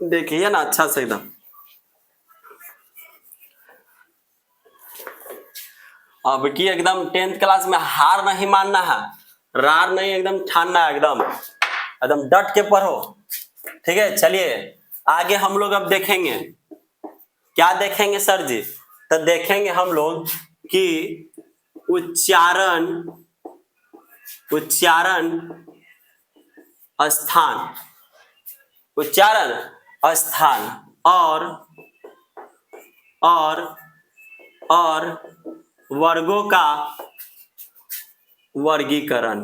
देखिए ना अच्छा से एकदम। अब की एकदम 10th क्लास में हार नहीं मानना है, रार नहीं एकदम ठानना है, एकदम डट के पढ़ो। ठीक है, चलिए आगे हम लोग अब देखेंगे, क्या देखेंगे सर जी? तो देखेंगे हम लोग कि उच्चारण स्थान, उच्चारण स्थान और वर्गों का वर्गीकरण।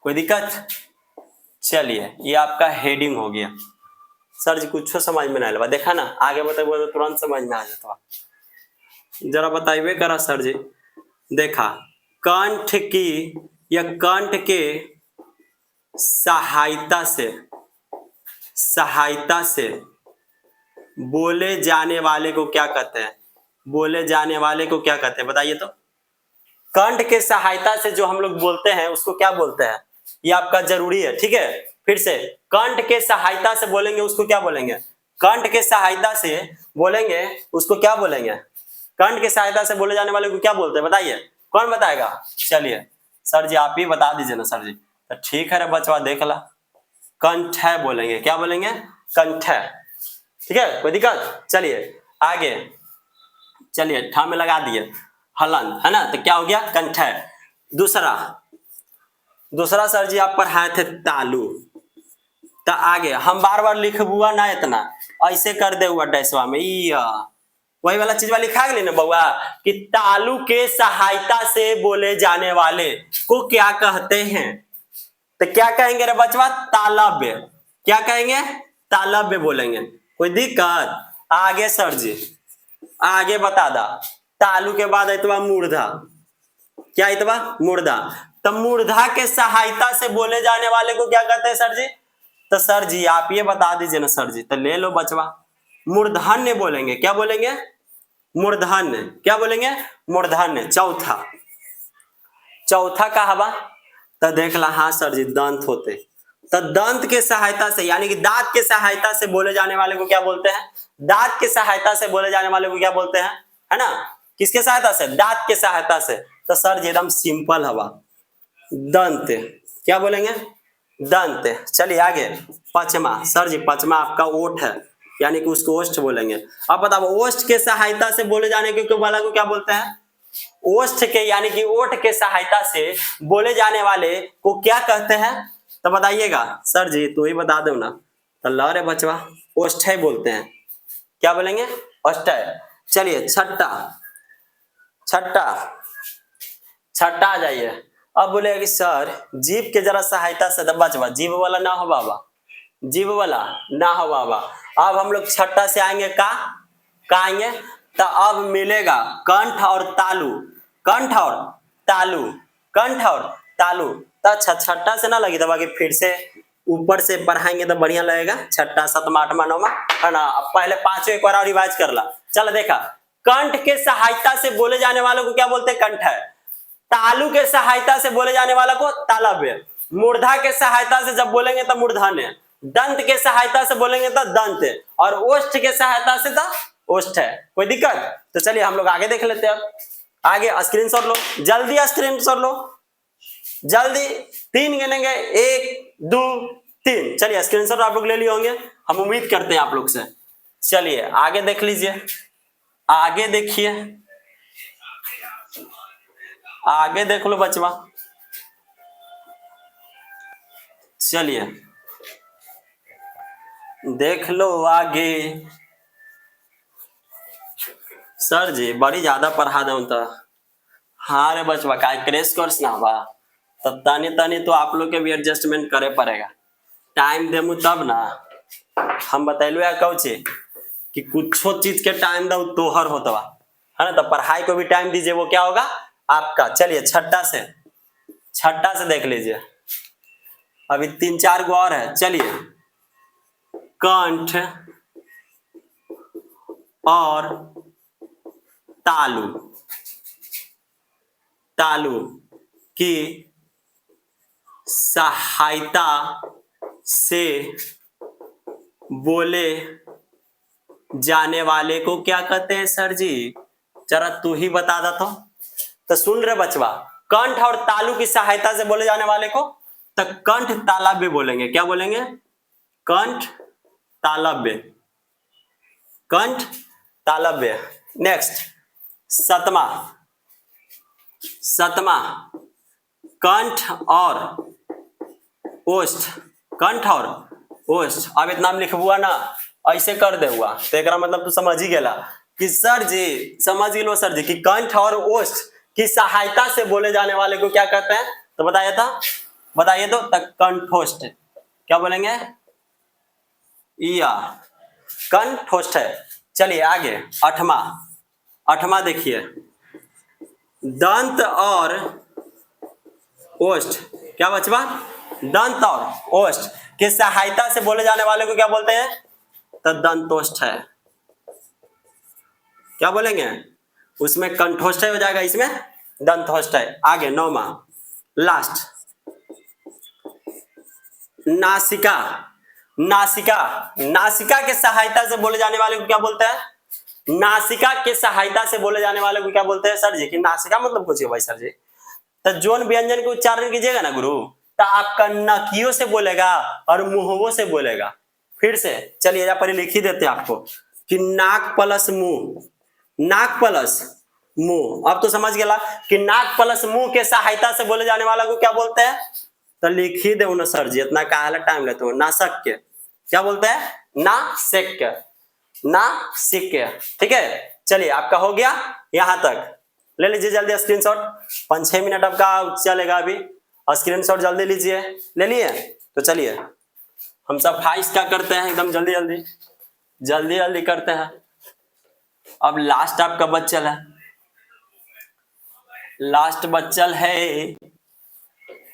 कोई दिक्कत? चलिए ये आपका हेडिंग हो गया। सर जी कुछ समझ में नहीं लगा, देखा ना आगे बताइए तो तुरंत समझ में आ जाता। जरा बताइए करा सर जी। देखा, कंठ की या कंठ के सहायता से बोले जाने वाले को क्या कहते हैं? बोले जाने वाले को क्या कहते हैं बताइए तो। कंठ के सहायता से जो हम लोग बोलते हैं उसको क्या बोलते हैं? ये आपका जरूरी है, ठीक है। फिर से, कंठ के सहायता से बोलेंगे उसको क्या बोलेंगे? कंठ के सहायता से बोलेंगे उसको क्या बोलेंगे? कंठ के सहायता से बोले जाने वाले को क्या बोलते हैं बताइए, कौन बताएगा? चलिए सर जी आप ही बता दीजिए ना सर जी। तो ठीक है रे बचवा, देख ला, कंठ है बोलेंगे। क्या बोलेंगे? कंठ है, ठीक है, कोई दिक्कत? चलिए आगे, चलिए ठा में लगा दिए हलन, है ना, तो क्या हो गया? कंठ है। दूसरा सर जी आप पढ़ाए थे तालु। तो आगे हम बार बार लिखबुआ ना, इतना ऐसे कर दे हुआ डैशवा में, वही वाला चीज लिखा गया ना बउआ कि तालु के सहायता से बोले जाने वाले को क्या कहते हैं? तो क्या कहेंगे रे बचवा? तालव्य। क्या कहेंगे? तालव्य बोलेंगे। कोई दिक्कत? आगे सर जी, आगे बता दा। तालु के बाद इतवा मूर्धा। क्या इतवा? मूर्धा। तो मूर्धा के सहायता से बोले जाने वाले को क्या कहते हैं सर जी? तो सर जी आप ये बता दीजिए ना सर जी। तो ले लो बचवा, मूर्धन्य बोलेंगे। क्या बोलेंगे? मूर्धन्य। क्या बोलेंगे? मूर्धन्य। चौथा का हवा तो देख ला, हाँ सर जी दंत होते। तो दंत के सहायता से यानी कि दांत के सहायता से बोले जाने वाले को क्या बोलते हैं? दांत के सहायता से बोले जाने वाले को क्या बोलते हैं? है ना, किसके सहायता से? दांत के सहायता से। तो सर जी एकदम सिंपल हवा, दंत। क्या बोलेंगे? दंत। चलिए आगे, पचमा सर जी, पचमा आपका ओठ है, यानी कि उसको ओष्ठ बोलेंगे। अब बताओ ओष्ठ के सहायता से बोले जाने के वाला को क्या बोलते हैं? ओष्ठ के यानी कि ओठ के सहायता से बोले जाने वाले को क्या कहते हैं? तो बताइएगा सर जी, तो ही बता दो ना। तो ला रे बचवा, ओष्ठ बोलते हैं। क्या बोलेंगे? ओष्ठ। चलिए छठा आ जाइए। अब बोलेगा कि सर जीभ के जरा सहायता से, बचवा जीभ वाला ना हो बाबा, जीभ वाला ना हो बाबा। अब हम लोग छठा से आएंगे का आएंगे? तो अब मिलेगा कंठ और तालु, कंठ और तालु, कंठ और तालु। तो छठा से ना लगी तो बाकी फिर से ऊपर से पढ़ाएंगे तो बढ़िया लगेगा। छठा सातवां आठवां नौवां, है ना। अब पहले पांचों एक बार रिवाइज कर ला। चलो देखा, कंठ के सहायता से बोले जाने वालों को क्या बोलते हैं? कंठ है। तालु के सहायता से बोले जाने वाला को तालव्य। मूर्धा के सहायता से जब बोलेंगे तो मूर्धन्य। दंत के सहायता से बोलेंगे तो दंत। और ओष्ठ के सहायता से तो ओष्ठ है। कोई दिक्कत? तो चलिए हम लोग आगे देख लेते हैं। आगे स्क्रीनशॉट लो, जल्दी स्क्रीनशॉट लो, जल्दी। 3 गिनेंगे, 1 2 3। चलिए स्क्रीनशॉट आप लोग ले लिए होंगे, हम उम्मीद करते हैं आप लोग से। चलिए आगे देख लीजिए, आगे देखिए, आगे देख लो बचवा। चलिए देख लो आगे। सर जी बड़ी ज्यादा पढ़ा दूं तो। हाँ रे बचवा, का क्रैश कोर्स ना बा, तब तनी तो आप लोग के भी एडजस्टमेंट करे पड़ेगा। टाइम देमु तब ना। हम बतैलू या कौचे कि कुछ चीज के टाइम दो तोहर होतवा, है ना। तो पढ़ाई को भी टाइम दीजिए, वो क्या होगा? आपका। चलिए छठा से देख लीजिए, अभी 3-4 गो और है। चलिए, कंठ और तालु की सहायता से बोले जाने वाले को क्या कहते हैं सर जी? जरा तू ही बता दा तो सुन रहे बचवा, कंठ और तालु की सहायता से बोले जाने वाले को तो कंठ तालव्य बोलेंगे। क्या बोलेंगे? कंठ तालव्य। कंठ तालव्य। नेक्स्ट सतमा, सतमा कंठ और ओष्ठ, कंठ और ओष्ठ। अब इतना लिखबुआ ना, ऐसे कर दे हुआ तो एक मतलब तू समझ ही गेला कि सर जी, समझ लो सर जी कि कंठ और ओष्ठ की सहायता से बोले जाने वाले को क्या कहते हैं, तो बताया था, बताइए तो कंठोष्ठ। क्या बोलेंगे, या कंठोष्ठ है। चलिए आगे आठवां, आठवां देखिए दंत और ओष्ठ। क्या बचवा, दंत और ओष्ठ की सहायता से बोले जाने वाले को क्या बोलते हैं, तो दंतोष्ठ है। क्या बोलेंगे, उसमें कंठोष्ठ हो जाएगा, इसमें दंतोष्ठ है। आगे नौवां लास्ट नासिका, नासिका, नासिका के सहायता से बोले जाने वाले को क्या बोलते हैं, नासिका के सहायता से बोले जाने वाले को क्या बोलते हैं सर जी, कि नासिका मतलब कुछ है भाई सर जी, तो जोन व्यंजन के उच्चारण कीजिएगा ना गुरु, तो आपका नकियों से बोलेगा और मुंहों से बोलेगा। फिर से चलिए यहाँ पर लिख ही देते हैं आपको कि नाक प्लस मुंह, नाक प्लस मुंह। अब तो समझ गया कि नाक प्लस मुंह के सहायता से बोले जाने वाला को क्या बोलते हैं, तो लिख ही दो ना सर जी, इतना काहे टाइम लेते हो। नासक के क्या बोलते हैं, नासिक, नासिक। ठीक है, चलिए आपका हो गया यहां तक। ले लीजिए जल्दी स्क्रीनशॉट, 5-6 मिनट आपका चलेगा अभी, स्क्रीनशॉट जल्दी लीजिए। ले लिए, तो चलिए हम सब फाइस क्या करते हैं, एकदम जल्दी जल्दी जल्दी जल्दी करते हैं। अब लास्ट आपका बच्चल है, लास्ट बच्चल है,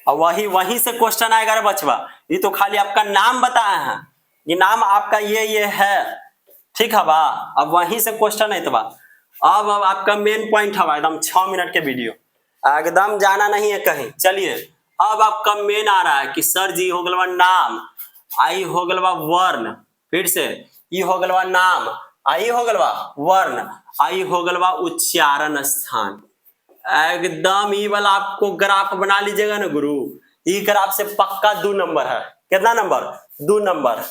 और वही से क्वेश्चन आएगा रे बचवा। ये तो खाली आपका नाम बताया है, ये नाम आपका ये है, ठीक है बा। अब वहीं से क्वेश्चन है तो बा। अब आपका मेन पॉइंट है एकदम 6 मिनट के वीडियो, एकदम जाना नहीं है कहीं। चलिए अब आपका मेन आ रहा है कि सर जी हो गलवा नाम, आई हो गलवा वर्ण, फिर से ई हो गलवा नाम, आई हो गलवा वर्ण, आई हो गलवा उच्चारण स्थान। एकदम ई वाला आपको ग्राफ बना लीजिएगा ना गुरु, ई ग्राफ से पक्का 2 नंबर है। कितना नंबर, 2 नंबर।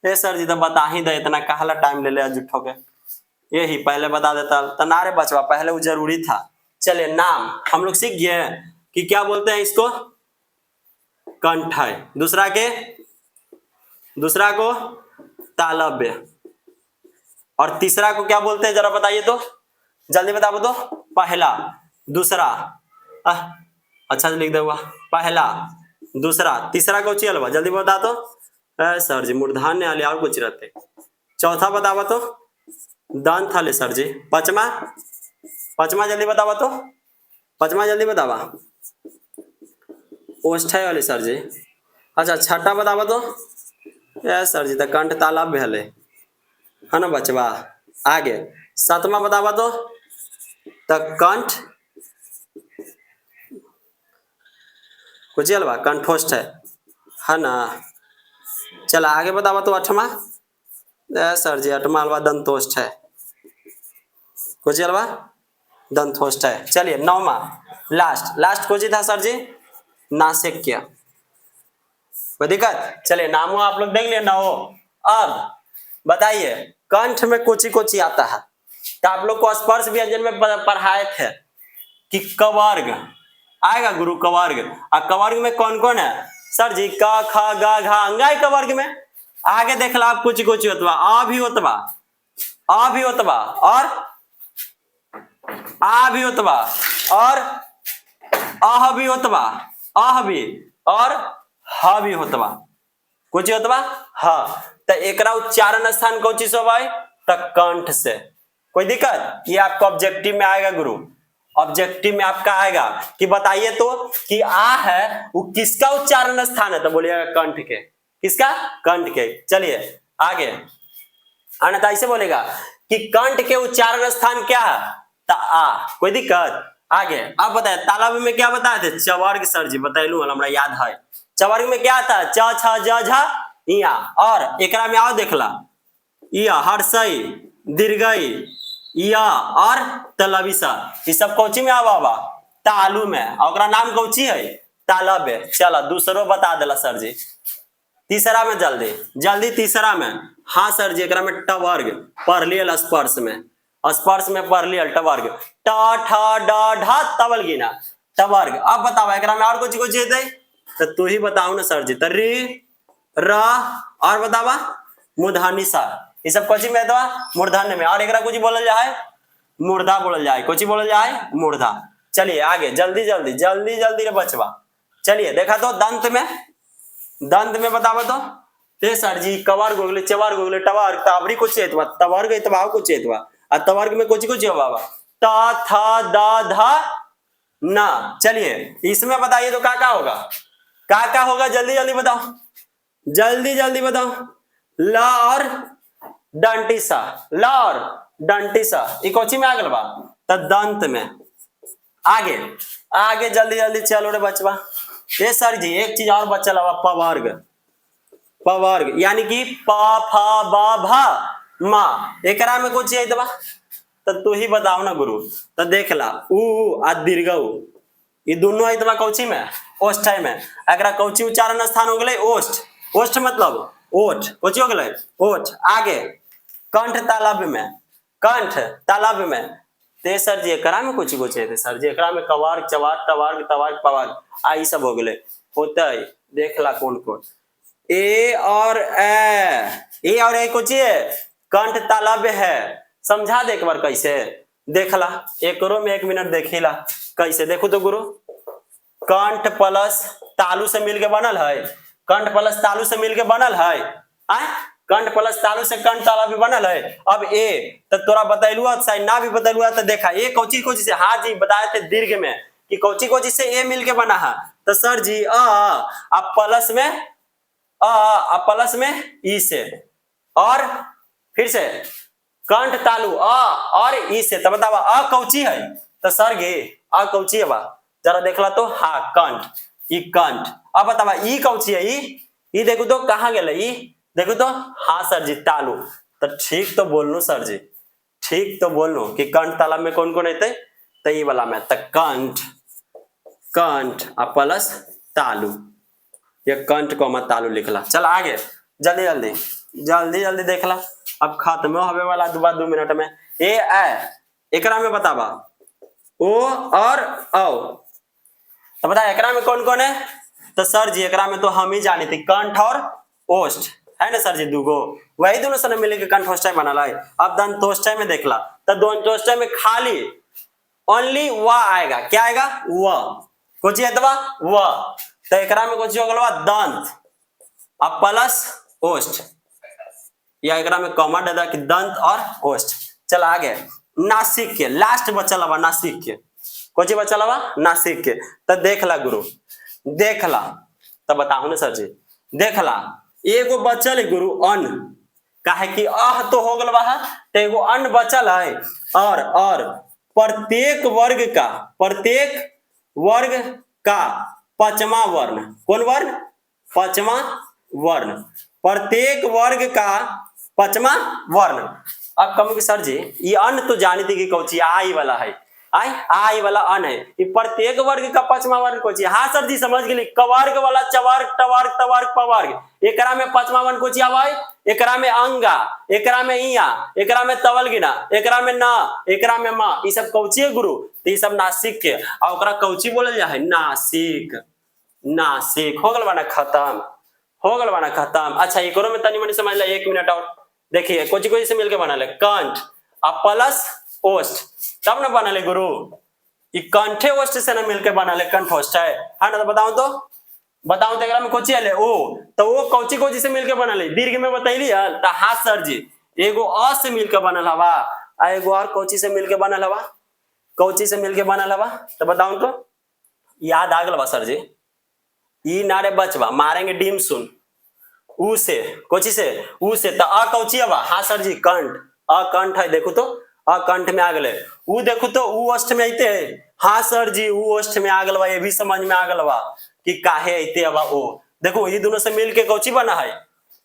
ए सर जी तो बता ही दे, इतना कहला टाइम ले ले जुटो के, यही पहले बता देता तो ना रे बचवा, पहले वो जरूरी था। चलिए नाम हम लोग सीख गए कि क्या बोलते हैं इसको, कंठ है। दूसरा को तालव्य, और तीसरा को क्या बोलते हैं जरा बताइए तो, जल्दी बताओ तो। पहला, दूसरा, अच्छा से लिख दे हुआ, पहला दूसरा, तीसरा को चल जल्दी बता तो। सर जी मूर्धान्य वाले और कुछ रहते। चौथा बतावा तो, दंत वाले सर जी। पांचवा जल्दी बतावा तो, पांचवा जल्दी बतावा, ओष्ठ वाले सर जी। अच्छा छठा बतावा तो, सर जी तो कंठ तालव्य है ना बचवा। आगे सातवा बतावा तो कंठ कुछ कंठोष्ठ है ना। चला आगे बतावा तो आठवां, सर जी आठवां अलवा दंतोष्ठ है, कुछ अलवा दंतोष्ठ है। चलिए नौवां लास्ट कुछ था सर जी, नासिक्य। कोई दिक्कत, चलिए नामो आप लोग देख लिए ना हो। अब बताइए कंठ में कोची आता है, तो आप लोग को स्पर्श व्यंजन में पढ़ाए थे कि कवर्ग आएगा गुरु, कवर्ग। और कवर्ग में कौन कौन है सर जी, क ख ग घ अंगाई कवर्ग में। आगे देख ला आप कुछ होतबा, आ भी होतबा, और आ भी होतबा, और अह भी होतबा, अह भी, और ह भी होतबा। कुछ होतबा हाँ, तो एकरा उच्चारण स्थान कौन चीज हो भाई, तो कंठ से। कोई दिक्कत, ये आपको ऑब्जेक्टिव में आएगा गुरु, ऑब्जेक्टिव में आपका आएगा कि बताइए तो कि आ है वो किसका उच्चारण स्थान है, तो बोलिएगा कंठ के। किसका, कंठ के। चलिए आगे, अन्यथा ऐसे बोलेगा कि कंठ के उच्चारण स्थान क्या है, तो आ। कोई दिक्कत, आगे अब बताए तालव्य में क्या बताए थे, चवर्ग सर जी बतैलू हमरा याद है। चवर्ग में क्या था, च छ ज झ इया, और एकरा में आओ देखला, इया हर्षई दीर्घई या और तलविसा, ये सब कौची में आवा, तालु में, और नाम कौची है, तालव्य। चला दूसरो बता देला सर जी, तीसरा में जल्दी जल्दी तीसरा में। हाँ सर जी, एकरा में ट वर्ग पढ़ लियल स्पर्श में पढ़ लियल ट वर्ग ट ठ ड ढ तवल गिना ट वर्ग। अब बताओ एकरा में और कुछ कुछ है तो तू ही बताओ ना सर जी। तो री र और बतावा मूर्धनी सा, ये सब कोची में दवा मूर्धन्य में। और एकरा कुछ बोलल जाए मूर्धा बोलल जाए, कोची बोलल जाए मूर्धा। चलिए आगे जल्दी जल्दी जल्दी जल्दी रे बचवा। चलिए देखा तो दंत में बतावा तो ते सर जी कवार गोगले चवार गोगले टवार ताबरी को चेतवा तवर्ग इतवा को चेतवा और तवर्ग में कुछ कुछ बाबा ता था दा धा ना। चलिए इसमें बताइए तो क्या होगा जल्दी जल्दी बताओ, जल्दी जल्दी बताओ। ला और डंटिसा, ला और डंटिसा ये कोची में आगल बा तो दंत में। आगे आगे जल्दी जल्दी चलो रे बचवा। ये सर जी एक चीज और बचल हवा पवर्ग, पवर्ग यानी कि प फ ब भ म। एकरा में कुछ है बा तो तू ही बताओ ना गुरु। तो देख ला उ आ दीर्घ ये दोनों है बा कौची में ओष्ठ में। अगर कौची उच्चारण स्थान हो गए ओष्ठ, ओष्ठ मतलब ओठ, कोची हो गए ओठ। आगे कंठ तालव्य में, कंठ तालव्य में ते सर जी एकरा में कुछ कुछ है सर जी। एकरा में कवार्ग चवार्ग तवार्ग तवार्ग पवार्ग आई सब हो गए होता है। देख ला कौन कौन ए और ए कुछ है कंठ तालव्य है। समझा दे एक बार कैसे देख ला एकरो में 1 मिनट देखिला कैसे। देखो तो गुरु कंठ प्लस तालु से मिलके बनल है, कंठ प्लस तालु से मिलके बनल है। कंठ प्लस तालु से कंठ तालव्य बनल है। अब ए तो तोरा बतैलुआ शायद ना भी बतैलुआ तो देखा ए कोची कोची से। हाँ जी बताए थे दीर्घ में कि कोची कोची से ए मिलके बना है। तो सर जी अब प्लस में प्लस में ई से और फिर से कंठ तालु और ई से। तो बतावा अ कौची है तो सर गे अ कौची है बा जरा देखला तो। हाँ कंठ, ई कंठ। अब बतावा ई कौची है ई देखो तो कहाँ गेले ई देखो तो। हाँ सर जी तालु। तो ठीक तो बोलनो सर जी, ठीक तो बोलनो कि कंठ तालव्य में कौन कौन है तो ये वाला में तो कंठ, कंठ प्लस तालु। ये कंठ को मत तालु लिखला। चल आगे जल्दी जल्दी जल्दी जल्दी देखला। अब खत्म होवे वाला 2 मिनट में। ए एकरा में बतावा ओ और औ। तो बता एकरा में कौन कौन है तो सर जी एकरा में तो हम ही जानी थी कंठ और ओष्ठ है ना सर जी दूगो वही दोनों से मिलकर कंठोष्ठय बना है। अब दंतोष्ठय में देखला तो दंतोष्ठय में खाली ओनली व आएगा। क्या आएगा व कुछ है व। तो एकरा में कुछ होगा दंत अब प्लस ओष्ठ या एकरा में कॉमा डाला कि दंत और ओष्ठ। चल आगे नासिक के लास्ट बचल हवा नासिक के कुछ बचल हवा नासिक के। तो देख ला गुरु देख ला तो बताओ ना सर जी। देख ला एगो बचल गुरु अन्न काहे कि तो हो गल बा तो एगो अन्न बचल है। और प्रत्येक वर्ग का पांचवा वर्ण कौन वर्ण पांचवा वर्ण प्रत्येक वर्ग का पांचवा वर्ण। अब कहूँ सर जी ये अन्न तो जानी थी कि कौची आई वाला है आई वाला अन्न है। ये प्रत्येक वर्ग का पांचवा वर्ण कौची। हाँ सर जी समझ गए कवार्ग वाला चवार्ग टवार्ग तवार्ग पवार्ग एकरा में पांचवा वर्ण कौची आवा है। एकरा में अंगा, एकरा में इया, एकरा में तवल गिना, एकरा में ना, एकरा में मा। ये सब कौची है गुरु तो ये सब नासिक के और ओकरा कौची बोलल जा है नासिक। नासिक हो गल बाना खत्म हो गल बाना खत्म। अच्छा एकरो में तनी मनी समझ ला 1 मिनट और देखिए कोची कोची से मिलके बनल है कंठ अब प्लस ओष्ठ तब ना बनल है गुरु। ये कंठे ओष्ठ से ना मिलके बनल है कंठोष्ठ है ना। तो बताओ तो एकरा में कोची है ओ तो वो कौची कोची से मिलके बनल है दीर्घ में बतैली तो। हाँ सर जी एगो अ से मिलके बनल हवा आ एगो और कौची से मिलके बनल हवा कौची से मिलके बनल हवा। तो बताओ तो याद आ गल बा सर जी। ई नारे बचवा मारेंगे डीम सुन ऊ से कोची से ऊ से तो अ कौची हवा। हाँ सर जी कंठ अकंठ है। देखो तो अकंठ में आ गए ऊ देखो तो ऊ अष्ट में आते है। हाँ सर जी ऊ अष्ट में आ गल बा। ये भी समझ में आ गल बा कि काहे आते हवा ओ। देखो ये दोनों से मिलके कौची बना है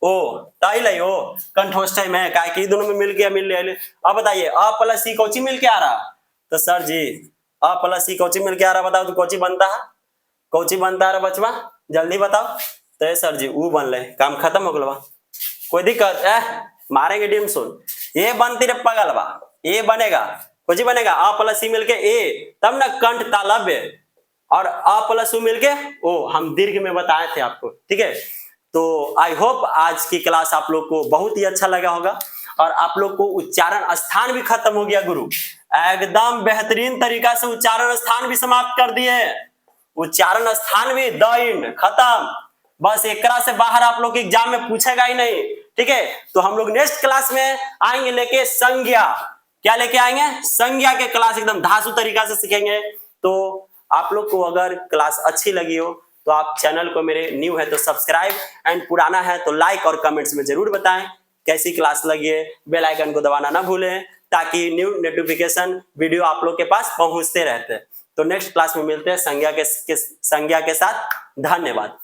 ओ ताइल ओ कंठोष्ठय में काहे कि दोनों में मिलके मिल ले। अब बताइए अ प्लस सी कौची मिलके आ रहा तो सर जी अ प्लस सी कौची मिलके आ रहा बताओ तो कौची बनता है कौची बनता है बचवा जल्दी बताओ। तो तो सर जी वो बन ले, काम खत्म हो गल बा, कोई दिक्कत मारेंगे डीम सुन, ये बनती रे पगल बा, ये बनेगा कुछ बनेगा, आ प्लस सी मिलके ए, तब ना कंठ तालव्य, और आ प्लस उ मिलके ओ, हम दीर्घ में बताए थे आपको, ठीक है। तो आई होप आज की क्लास आप लोग को बहुत ही अच्छा लगा होगा, और आप लोग को उच्चारण स्थान भी खत्म हो गया गुरु, एकदम बेहतरीन तरीका से उच्चारण स्थान भी समाप्त कर दिए, उच्चारण स्थान भी द इन खत्म, बस एक से बाहर आप लोग एग्जाम में पूछेगा ही नहीं, ठीक है। तो हम लोग नेक्स्ट क्लास में आएंगे लेके संज्ञा, क्या लेके आएंगे, संज्ञा के क्लास एकदम धांसू तरीका से सीखेंगे। तो आप लोग को अगर क्लास अच्छी लगी हो तो आप चैनल को, मेरे न्यू है तो सब्सक्राइब, एंड पुराना है तो लाइक और कमेंट्स में जरूर बताएं कैसी क्लास लगी है। बेल आइकन को दबाना ना भूलें ताकि न्यू नोटिफिकेशन वीडियो आप लोग के पास पहुंचते रहते हैं। तो नेक्स्ट क्लास में मिलते हैं संज्ञा के साथ। धन्यवाद।